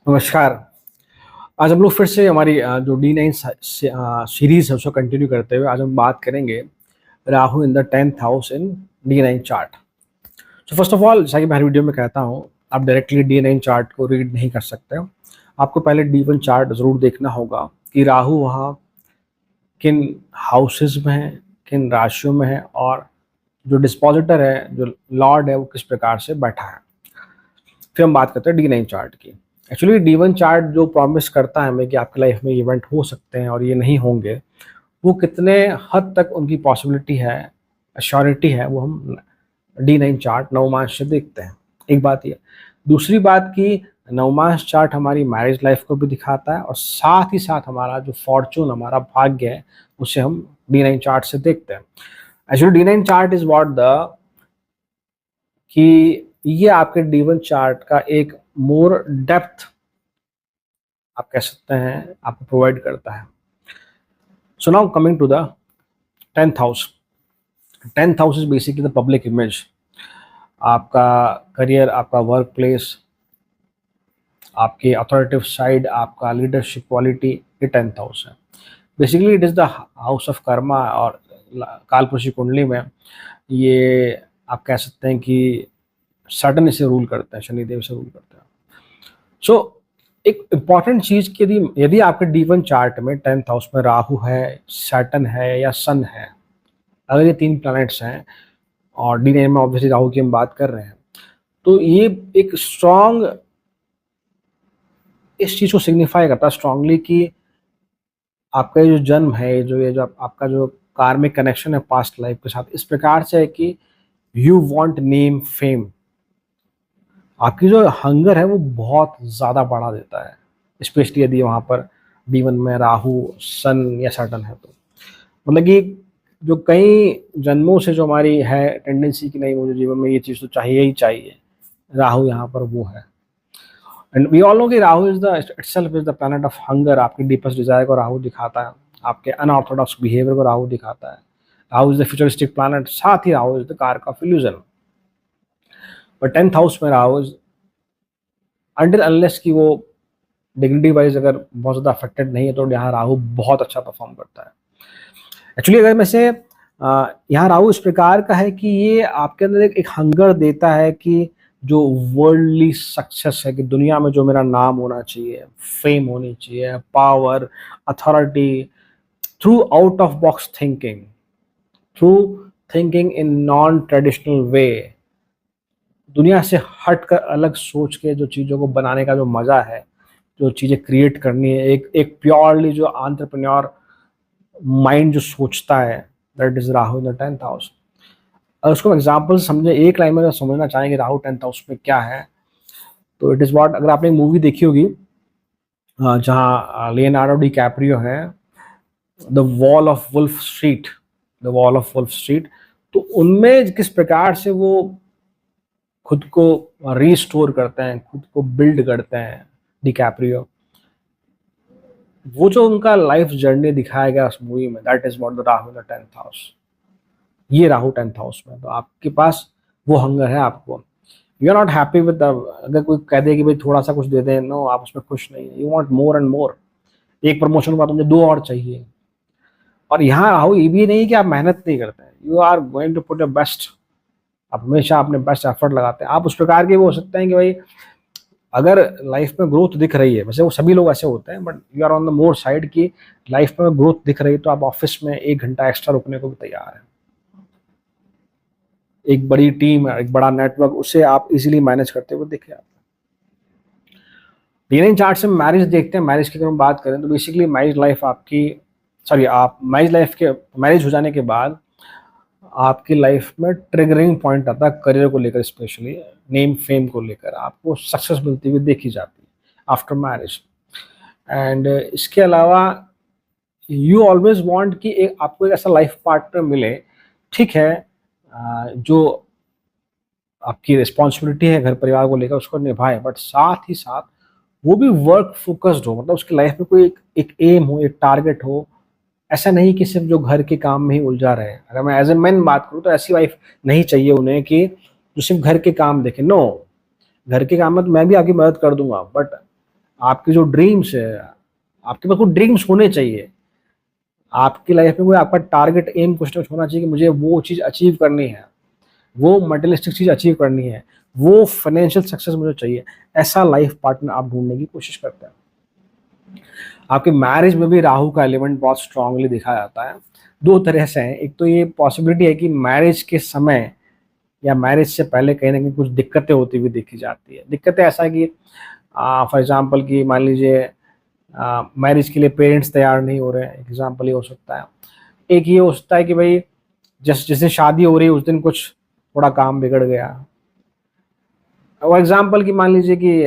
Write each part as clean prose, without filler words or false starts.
नमस्कार। आज हम लोग फिर से हमारी जो D9 सीरीज है उसको कंटिन्यू करते हुए आज हम बात करेंगे राहु इन the 10th house in D9 chart. So first of all, जैसा कि मैं हर वीडियो में कहता हूँ, आप डायरेक्टली D9 चार्ट को रीड नहीं कर सकते हो। आपको पहले D1 चार्ट ज़रूर देखना होगा कि राहु वहाँ किन हाउसेज में है, किन राशियों में है, और जो डिस्पोजिटर है, जो लॉर्ड है, वो किस प्रकार से बैठा है। फिर हम बात करते हैं D9 चार्ट की। एक्चुअली D1 चार्ट जो प्रॉमिस करता है हमें कि आपकी लाइफ में इवेंट हो सकते हैं और ये नहीं होंगे, वो कितने हद तक उनकी पॉसिबिलिटी है, अश्योरिटी है, वो हम D9 चार्ट नवमांश से देखते हैं। एक बात ये। दूसरी बात कि नवमांश चार्ट हमारी मैरिज लाइफ को भी दिखाता है, और साथ ही साथ हमारा जो फॉर्चून, हमारा भाग्य है, उसे हम D9 चार्ट से देखते हैं। Actually D9 chart is what the कि ये आपके D1 चार्ट का एक मोर डेप्थ, आप कह सकते हैं, आपको प्रोवाइड करता है। So now coming to the 10th house. 10th house is basically the public image, आपका करियर, आपका वर्क प्लेस, आपके अथॉरिटेटिव साइड, आपका लीडरशिप क्वालिटी, ये 10th हाउस है। Basically it is the house of karma, और कालपुरुषी कुंडली में ये आप कह सकते हैं कि सैटर्न इसे रूल करते हैं, शनिदेव से रूल करते हैं। सो एक इम्पॉर्टेंट चीज़ कि यदि यदि आपके D1 चार्ट में 10th हाउस में राहु है, सैटर्न है या सन है, अगर ये तीन प्लैनेट्स हैं, और D9 में ऑब्वियसली राहु की हम बात कर रहे हैं, तो ये एक स्ट्रॉन्ग इस चीज़ को सिग्निफाई करता है स्ट्रांगली कि आपका जो जन्म है, जो आपका जो कार्मिक कनेक्शन है पास्ट लाइफ के साथ, इस प्रकार से है कि यू वांट नेम फेम। आपकी जो हंगर है वो बहुत ज़्यादा बढ़ा देता है, स्पेशली यदि वहाँ पर D1 में राहु, सन या सैटर्न है। तो मतलब कि जो कई जन्मों से जो हमारी है टेंडेंसी कि नहीं, मुझे जीवन में ये चीज़ तो चाहिए ही चाहिए, राहु यहाँ पर वो है। एंड वी ऑल नो कि Rahu is the itself is the planet of hunger. आपकी डीपेस्ट डिजायर को राहु दिखाता है, आपके अनऑर्थोडॉक्स बिहेवियर को राहु दिखाता है। Rahu is the futuristic planet, साथ ही राहु इज द कारक of illusion. But 10th house में राहु इज अनटिल अनलेस कि वो डिग्निटी वाइज अगर बहुत ज़्यादा अफेक्टेड नहीं है, तो यहाँ राहु बहुत अच्छा परफॉर्म करता है। एक्चुअली अगर मैं से यहाँ राहु इस प्रकार का है कि ये आपके अंदर एक हंगर देता है कि जो वर्ल्डली सक्सेस है, कि दुनिया में जो मेरा नाम होना चाहिए, फेम होनी चाहिए, power, authority, through out of box thinking, through thinking in non traditional way, दुनिया से हट कर अलग सोच के जो चीज़ों को बनाने का जो मज़ा है, जो चीज़ें क्रिएट करनी है, एक प्योरली जो एंटरप्रेन्योर माइंड जो सोचता है, that is Rahu in the 10th house. अगर उसको एग्जाम्पल समझे, एक लाइन में अगर समझना चाहेंगे राहु 10th हाउस में क्या है, तो इट इज़ व्हाट, अगर आपने मूवी देखी होगी जहाँ लियोनार्डो डी कैप्रियो है, the Wall of Wolf Street, the Wall of Wolf Street, तो उनमें किस प्रकार से वो खुद को रीस्टोर करते हैं, खुद को बिल्ड करते हैं डी कैप्रियो, वो जो उनका लाइफ जर्नी दिखाया गया उस मूवी में, that is what the Rahu in the 10th house. ये राहु 10th हाउस में, तो आपके पास वो हंगर है। आपको you are not happy with the, अगर कोई कह दे कि भाई थोड़ा सा कुछ दे दें, नो, आप उसमें खुश नहीं है। You want more and more. एक प्रमोशन के बाद मुझे दो और चाहिए। और यहाँ राहु ये भी नहीं कि आप मेहनत नहीं करते हैं, you are going to put your best. आप हमेशा अपने बेस्ट एफर्ट लगाते हैं। आप उस प्रकार के वो हो सकते हैं कि भाई अगर लाइफ में ग्रोथ दिख रही है, वैसे वो सभी लोग ऐसे होते हैं, but you are on the more side की लाइफ में ग्रोथ दिख रही है, तो आप ऑफिस में 1 घंटा एक्स्ट्रा रुकने को भी तैयार हैं। एक बड़ी टीम है, एक बड़ा नेटवर्क, उसे आप इजीली मैनेज करते हुए दिखे। आप D9 चार्ट से मैरिज देखते हैं। मैरिज की अगर हम बात करें तो बेसिकली मैरिज लाइफ आपकी, सॉरी, आप मैरिज लाइफ के, मैरिज हो जाने के बाद आपकी लाइफ में ट्रिगरिंग पॉइंट आता है करियर को लेकर, स्पेशली नेम फेम को लेकर आपको सक्सेस मिलती हुई देखी जाती है आफ्टर मैरिज। एंड इसके अलावा यू ऑलवेज वांट कि एक आपको एक ऐसा लाइफ पार्टनर मिले, ठीक है, जो आपकी रिस्पॉन्सिबिलिटी है घर परिवार को लेकर उसको निभाए, बट साथ ही साथ वो भी वर्क फोकस्ड हो, मतलब उसकी लाइफ में कोई एक एम हो, एक टारगेट हो। ऐसा नहीं कि सिर्फ जो घर के काम में ही उलझा रहे। अगर मैं एज ए मैन बात करूँ तो ऐसी वाइफ नहीं चाहिए उन्हें कि जो सिर्फ घर के काम देखे। नो, घर के काम में तो मैं भी आपकी मदद कर दूंगा, बट आपके जो ड्रीम्स है, आपके पास कुछ ड्रीम्स होने चाहिए, आपकी लाइफ में कोई आपका टारगेट एम कुछ ना कुछ होना चाहिए कि मुझे वो चीज़ अचीव करनी है, वो मटेरियलिस्टिक चीज़ अचीव करनी है, वो फाइनेंशियल सक्सेस मुझे चाहिए। ऐसा लाइफ पार्टनर आप ढूंढने की कोशिश करते हैं। आपके मैरिज में भी राहु का एलिमेंट बहुत स्ट्रांगली देखा जाता है। दो तरह से है, एक तो ये पॉसिबिलिटी है कि मैरिज के समय या मैरिज से पहले कहीं ना कहीं कुछ दिक्कतें होती हुई देखी जाती है। दिक्कतें ऐसा है कि फॉर एग्जांपल कि मान लीजिए मैरिज के लिए पेरेंट्स तैयार नहीं हो रहे हैं, एग्जांपल ये हो सकता है। एक ये हो सकता है कि भाई जिस दिन शादी हो रही है उस दिन कुछ थोड़ा काम बिगड़ गया। और एग्जांपल कि मान लीजिए कि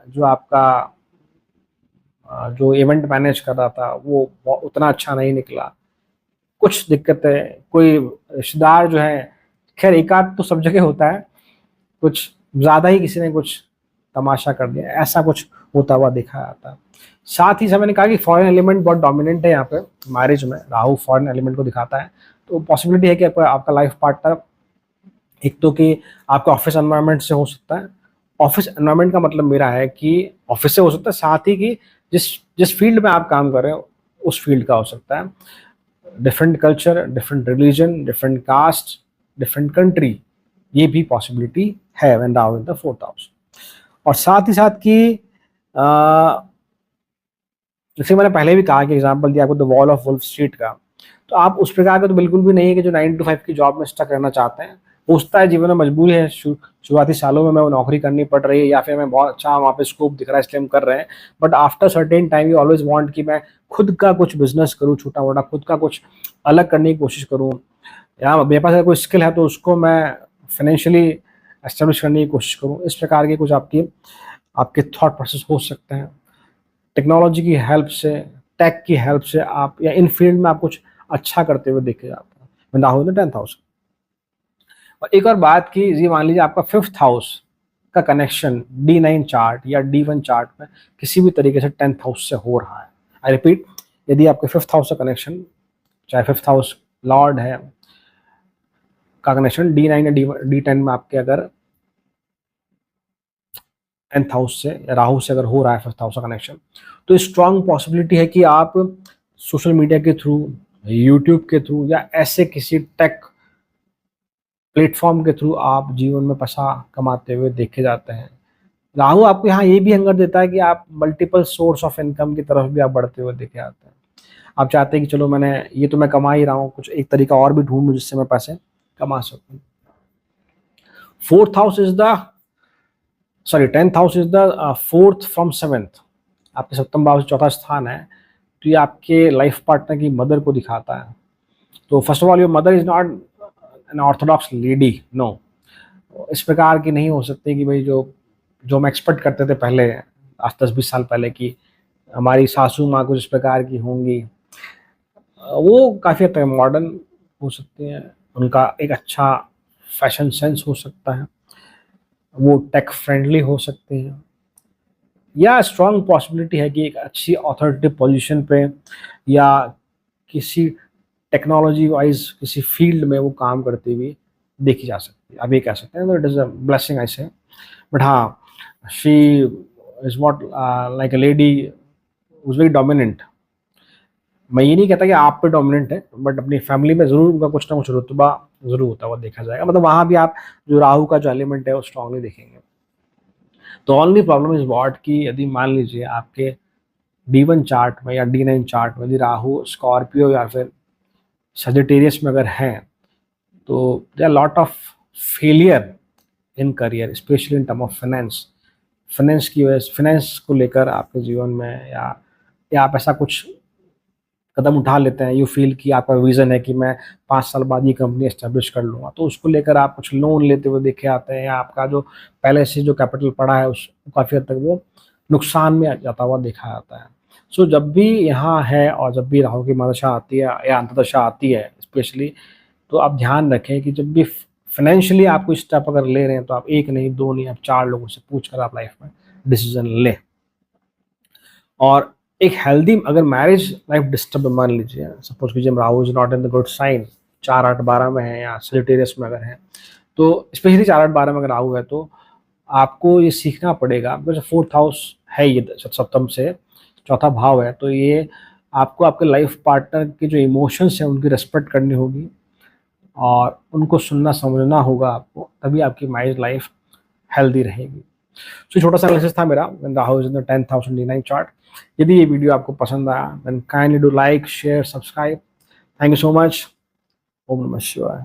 जो आपका जो इवेंट मैनेज कर रहा था वो उतना अच्छा नहीं निकला, कुछ दिक्कतें, कोई रिश्तेदार जो है, खैर एक आध तो सब जगह होता है, कुछ ज़्यादा ही किसी ने कुछ तमाशा कर दिया, ऐसा कुछ होता हुआ देखा जाता है। साथ ही मैंने कहा कि फॉरेन एलिमेंट बहुत डोमिनेंट है यहाँ पे मैरिज में, राहु फॉरेन एलिमेंट को दिखाता है। तो पॉसिबिलिटी है कि आपका लाइफ पार्टनर एक तो कि आपका ऑफिस एनवायरनमेंट से हो सकता है। ऑफिस एनवायरनमेंट का मतलब मेरा है कि ऑफिस से हो सकता है, साथ ही कि जिस जिस फील्ड में आप काम कर रहे हो उस फील्ड का हो सकता है। Different culture, different religion, different caste, different country, ये भी पॉसिबिलिटी है when Rahu in the fourth house. और साथ ही साथ कि जैसे मैंने पहले भी कहा कि एग्जांपल दिया आपको the Wall of Wolf Street का, तो आप उस प्रकार का तो बिल्कुल भी नहीं है कि जो 9 to 5 की जॉब में स्टक रहना चाहते हैं। पूछता है जीवन में मजबूरी है, शुरुआती सालों में मैं वो नौकरी करनी पड़ रही है या फिर मैं बहुत अच्छा वहाँ पे स्कोप दिख रहा है इसलिए हम कर रहे हैं। But after certain time you always want कि मैं खुद का कुछ बिजनेस करूँ, छोटा मोटा खुद का कुछ अलग करने की कोशिश करूँ, या मेरे पास अगर कोई स्किल है तो उसको मैं फाइनेंशियली एस्टेब्लिश करने की कोशिश करूँ। इस प्रकार के कुछ आपके थॉट प्रोसेस हो सकते हैं। टेक्नोलॉजी की हेल्प से, टेक की हेल्प से आप या इन फील्ड में आप कुछ अच्छा करते हुए देखे जाते हैं when Rahu in the 10th house. और एक और बात की, ये मान लीजिए आपका 5th हाउस का कनेक्शन D9 चार्ट या D1 चार्ट में किसी भी तरीके से 10th हाउस से हो रहा है। आई रिपीट, यदि आपके 5th हाउस का कनेक्शन, चाहे 5th हाउस लॉर्ड है का कनेक्शन D9 या D10 में आपके अगर 10th हाउस से या राहु से अगर हो रहा है 5th हाउस का कनेक्शन, तो स्ट्रांग पॉसिबिलिटी है कि आप सोशल मीडिया के थ्रू, यूट्यूब के थ्रू या ऐसे किसी टेक प्लेटफॉर्म के थ्रू आप जीवन में पैसा कमाते हुए देखे जाते हैं। राहु आपको यहाँ ये भी हंगर देता है कि आप मल्टीपल सोर्स ऑफ इनकम की तरफ भी आप बढ़ते हुए देखे जाते हैं। आप चाहते हैं कि चलो मैंने ये तो मैं कमा ही रहा हूँ, कुछ एक तरीका और भी ढूंढ लूँ जिससे मैं पैसे कमा सकूँ। 10th house is the fourth from 7th, आपके सप्तम भाव से चौथा स्थान है, तो ये आपके लाइफ पार्टनर की मदर को दिखाता है। तो first of all your mother is not an orthodox lady, no, इस प्रकार की नहीं हो सकती कि भाई जो जो हम एक्सपेक्ट करते थे पहले, आज 10-20 साल पहले की हमारी सासू माँ कुछ इस प्रकार की होंगी। वो काफ़ी हद तक मॉडर्न हो सकती हैं, उनका एक अच्छा फैशन सेंस हो सकता है, वो टेक फ्रेंडली हो सकती हैं, या स्ट्रांग पॉसिबिलिटी है कि एक अच्छी अथॉरिटेटिव पोजीशन पे या किसी टेक्नोलॉजी वाइज किसी फील्ड में वो काम करती हुई देखी जा सकती है। अब ये कह सकते हैं it is a blessing I से। बट हाँ, she is not like a lady was very dominant. मैं ये नहीं कहता कि आप पे डोमिनेंट है, बट अपनी फैमिली में ज़रूर उनका कुछ ना कुछ रुतबा ज़रूर होता हुआ देखा जाएगा। मतलब वहाँ भी आप जो राहु का जो एलिमेंट है वो स्ट्रांगली देखेंगे। तो ओनली प्रॉब्लम इज व्हाट कि यदि मान लीजिए आपके D1 चार्ट में या D9 चार्ट में यदि राहु स्कॉर्पियो या फिर सजिटेरियस में अगर हैं, तो there are lot of failure in career, especially in term of finance. Finance की वजह से, फाइनेंस को लेकर आपके जीवन में या आप ऐसा कुछ कदम उठा लेते हैं, यू फील कि आपका विजन है कि मैं 5 साल बाद ये कंपनी एस्टेब्लिश कर लूँगा, तो उसको लेकर आप कुछ लोन लेते हुए देखे आते हैं, या आपका जो पहले से जो कैपिटल पड़ा है उस काफ़ी हद तक वो नुकसान में जाता हुआ देखा जाता है। सो जब भी यहाँ है और जब भी राहु की महादशा आती है या अंतर्दशा आती है स्पेशली, तो आप ध्यान रखें कि जब भी फाइनेंशियली आप कोई स्टेप अगर ले रहे हैं तो आप एक नहीं, दो नहीं, आप 4 लोगों से पूछ कर आप लाइफ में डिसीजन लें। और एक हेल्दी अगर मैरिज लाइफ डिस्टर्ब मान लीजिए, सपोज कीजिए Rahu is not in the good sign, 4-8-12 में है या सजिटेरियस में अगर है, तो स्पेशली 4-8-12 में अगर राहु है तो आपको ये सीखना पड़ेगा, बिकॉज 4th हाउस है ये सप्तम से चौथा भाव है, तो ये आपको आपके लाइफ पार्टनर के जो इमोशंस हैं उनकी रिस्पेक्ट करनी होगी और उनको सुनना समझना होगा आपको, तभी आपकी मैरिज लाइफ हेल्दी रहेगी। तो छोटा सा एनालिसिस था मेरा when Rahu is in the 10th house in D9 chart. यदि ये वीडियो आपको पसंद आया then kindly do like share subscribe. Thank you so much. ओम नमः शिवाय।